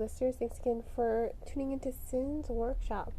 listeners. Thanks again for tuning into Sin's Workshop.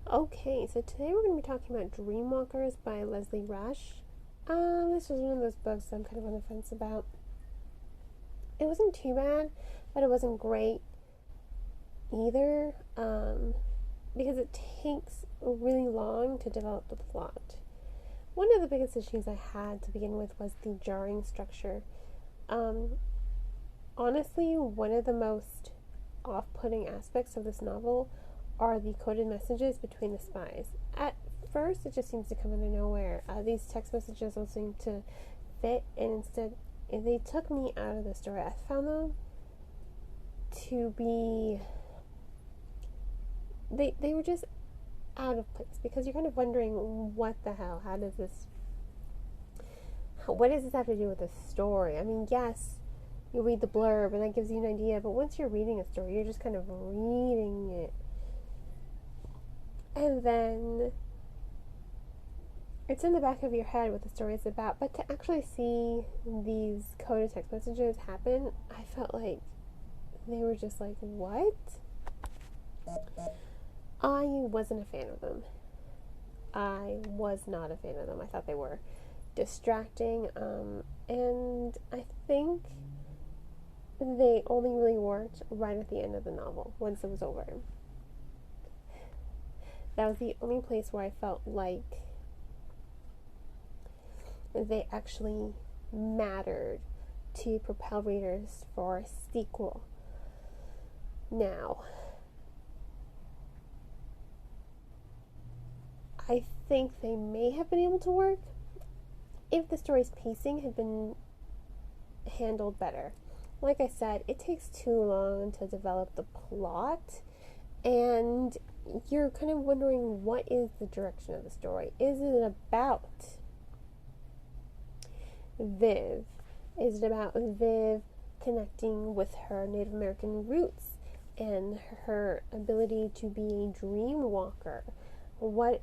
Okay, so today we're going to be talking about Dreamwalkers by Leslie Rush. This was one of those books I'm kind of on the fence about. It wasn't too bad, but it wasn't great either, because it takes really long to develop the plot. One of the biggest issues I had to begin with was the jarring structure. Honestly, one of the most off-putting aspects of this novel are the coded messages between the spies. At first, it just seems to come out of nowhere. These text messages don't seem to fit, and instead, they took me out of the story. I found them to be... They were just out of place, because you're kind of wondering, what the hell? What does this have to do with the story? I mean, yes, you read the blurb and that gives you an idea, but once you're reading a story, you're just kind of reading it. And then it's in the back of your head what the story is about, but to actually see these coded text messages happen, I felt like they were just like, what? I wasn't a fan of them. I was not a fan of them. I thought they were distracting, and I think they only really worked right at the end of the novel, once it was over. That was the only place where I felt like they actually mattered to propel readers for a sequel. Now, I think they may have been able to work if the story's pacing had been handled better. Like I said, it takes too long to develop the plot, and you're kind of wondering, what is the direction of the story? Is it about Viv? Is it about Viv connecting with her Native American roots and her ability to be a dream walker? What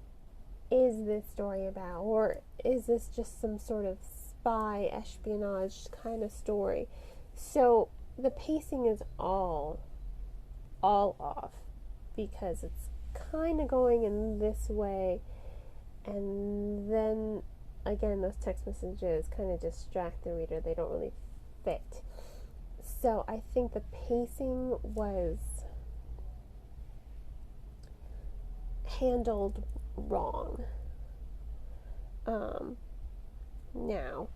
is this story about? Or is this just some sort of spy espionage kind of story? So the pacing is all off, because it's kind of going in this way, and then again those text messages kind of distract the reader. They don't really fit. So I think the pacing was handled wrong. Now,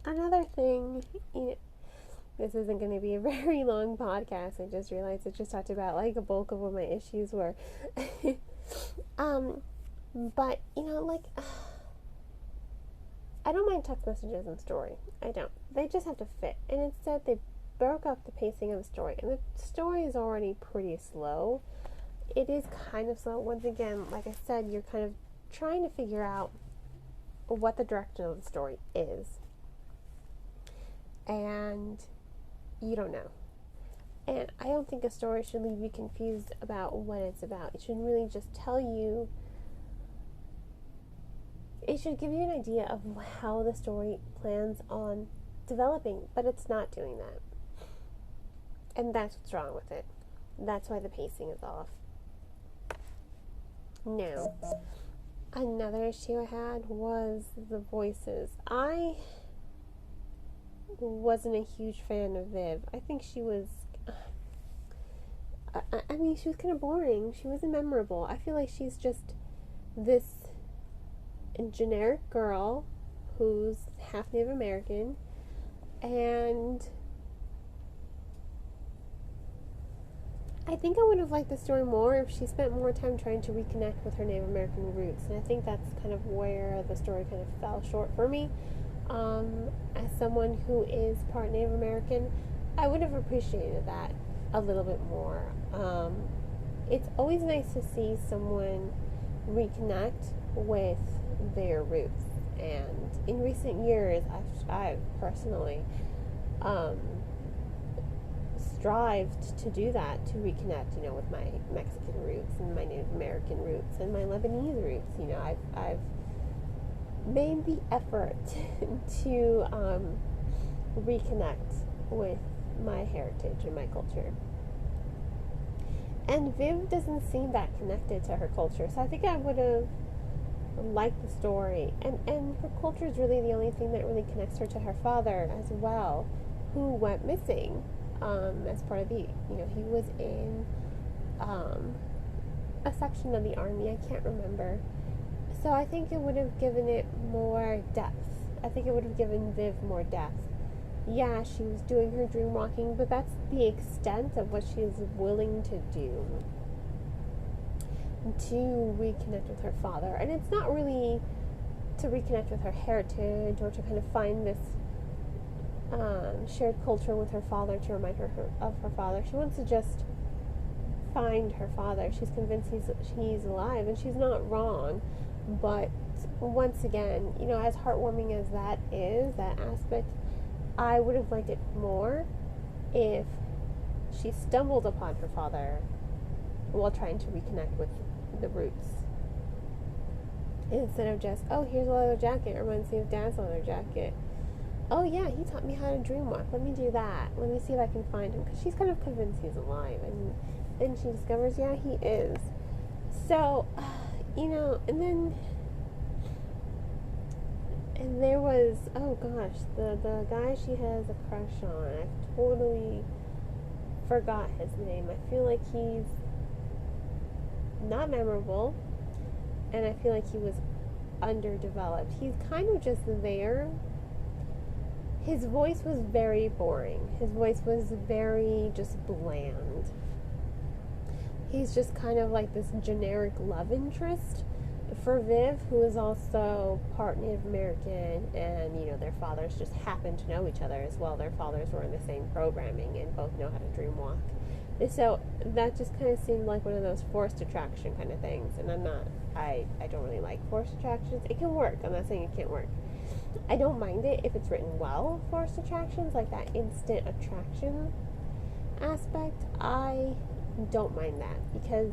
another thing, this isn't going to be a very long podcast. I just realized I just talked about like a bulk of what my issues were. But I don't mind text messages in story. I don't. They just have to fit. And instead, they broke up the pacing of the story. And the story is already pretty slow. It is kind of slow. Once again, like I said, you're kind of trying to figure out what the direction of the story is. And you don't know. And I don't think a story should leave you confused about what it's about. It should really just tell you, it should give you an idea of how the story plans on developing, but it's not doing that. And that's what's wrong with it. That's why the pacing is off. Now, another issue I had was the voices. I wasn't a huge fan of Viv. I think she was, she was kind of boring. She wasn't memorable. I feel like she's just this generic girl who's half Native American, and I think I would have liked the story more if she spent more time trying to reconnect with her Native American roots, and I think that's kind of where the story kind of fell short for me. As someone who is part Native American, I would have appreciated that a little bit more. It's always nice to see someone reconnect with their roots, and in recent years, I've personally strived to do that, to reconnect, with my Mexican roots and my Native American roots and my Lebanese roots. I've made the effort to reconnect with my heritage and my culture. And Viv doesn't seem that connected to her culture, so I think I would have liked the story. And her culture is really the only thing that really connects her to her father as well, who went missing as part of the, he was in a section of the army, I can't remember. So I think it would have given it more depth. I think it would have given Viv more depth. Yeah, she was doing her dream walking, but that's the extent of what she is willing to do to reconnect with her father. And it's not really to reconnect with her heritage or to kind of find this shared culture with her father to remind her of her father. She wants to just find her father. She's convinced he's alive, and she's not wrong. But once again, as heartwarming as that is, that aspect, I would have liked it more if she stumbled upon her father while trying to reconnect with the roots. Instead of just, oh, here's a leather jacket. It reminds me of Dad's leather jacket. Oh, yeah, he taught me how to dream walk. Let me do that. Let me see if I can find him. Because she's kind of convinced he's alive. And then she discovers, yeah, he is. So, and there was, oh gosh, the guy she has a crush on. I totally forgot his name. I feel like he's not memorable, and I feel like he was underdeveloped. He's kind of just there. His voice was very boring. His voice was very just bland. He's just kind of like this generic love interest for Viv, who is also part Native American, and their fathers just happen to know each other as well. Their fathers were in the same programming and both know how to dream walk. And so that just kind of seemed like one of those forced attraction kind of things. And I don't really like forced attractions. It can work. I'm not saying it can't work. I don't mind it if it's written well, forced attractions, like that instant attraction aspect. I don't mind that because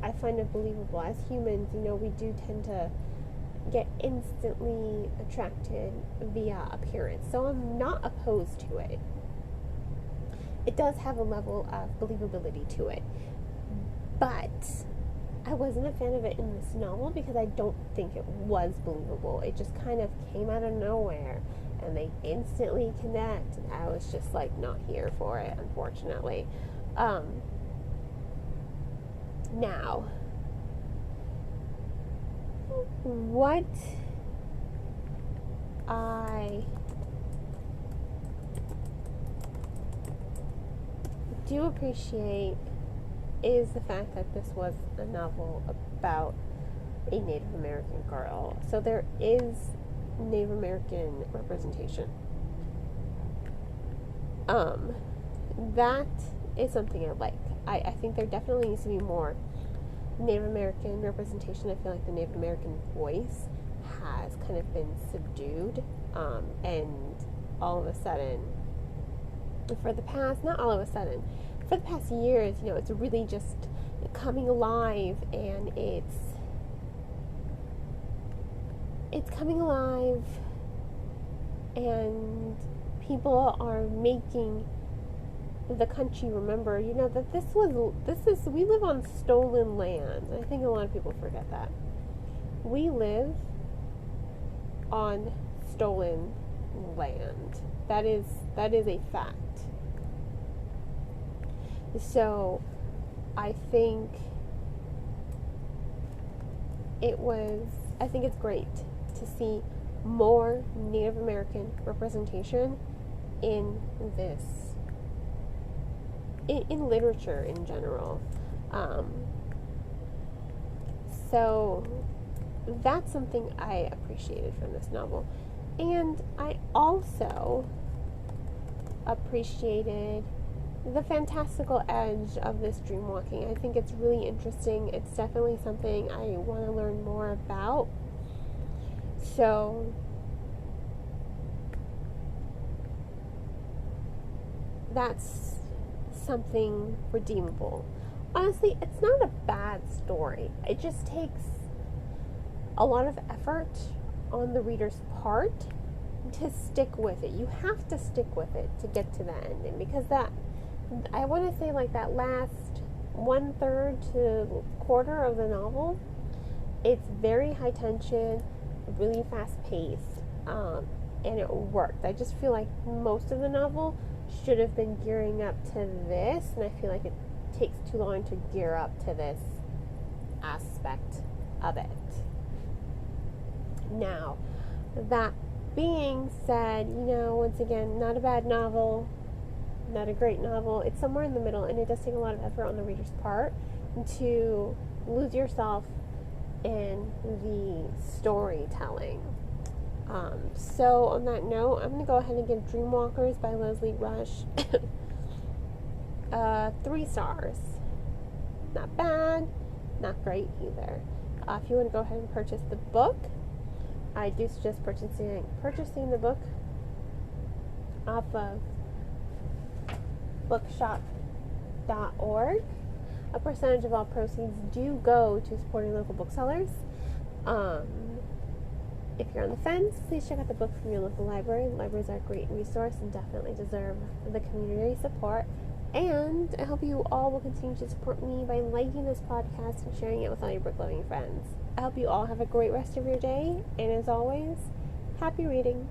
I find it believable. As humans, we do tend to get instantly attracted via appearance. So I'm not opposed to it. It does have a level of believability to it. But I wasn't a fan of it in this novel because I don't think it was believable. It just kind of came out of nowhere and they instantly connect. And I was just not here for it, unfortunately. Now, what I do appreciate is the fact that this was a novel about a Native American girl. So there is Native American representation. That is something I like. I think there definitely needs to be more Native American representation. I feel like the Native American voice has kind of been subdued, and all of a sudden, for the past years, it's really just coming alive, and it's coming alive, and people are making the country remember, that we live on stolen land. I think a lot of people forget that. We live on stolen land. That is a fact. So I think it's great to see more Native American representation in this, in literature in general. So that's something I appreciated from this novel. And I also appreciated the fantastical edge of this dream walking. I think it's really interesting. It's definitely something I want to learn more about. So that's something redeemable. Honestly, it's not a bad story. It just takes a lot of effort on the reader's part to stick with it. You have to stick with it to get to the ending, because that, I want to say, like, that last 1/3 to quarter of the novel, it's very high tension, really fast paced, and it worked. I just feel like most of the novel should have been gearing up to this, and I feel like it takes too long to gear up to this aspect of it. Now, that being said, once again, not a bad novel, not a great novel. It's somewhere in the middle, and it does take a lot of effort on the reader's part to lose yourself in the storytelling. So on that note, I'm going to go ahead and give Dreamwalkers by Leslie Rush 3 stars. Not bad, not great either. If you want to go ahead and purchase the book, I do suggest purchasing the book off of bookshop.org. A percentage of all proceeds do go to supporting local booksellers. If you're on the fence, please check out the book from your local library. Libraries are a great resource and definitely deserve the community support. And I hope you all will continue to support me by liking this podcast and sharing it with all your book-loving friends. I hope you all have a great rest of your day, and as always, happy reading.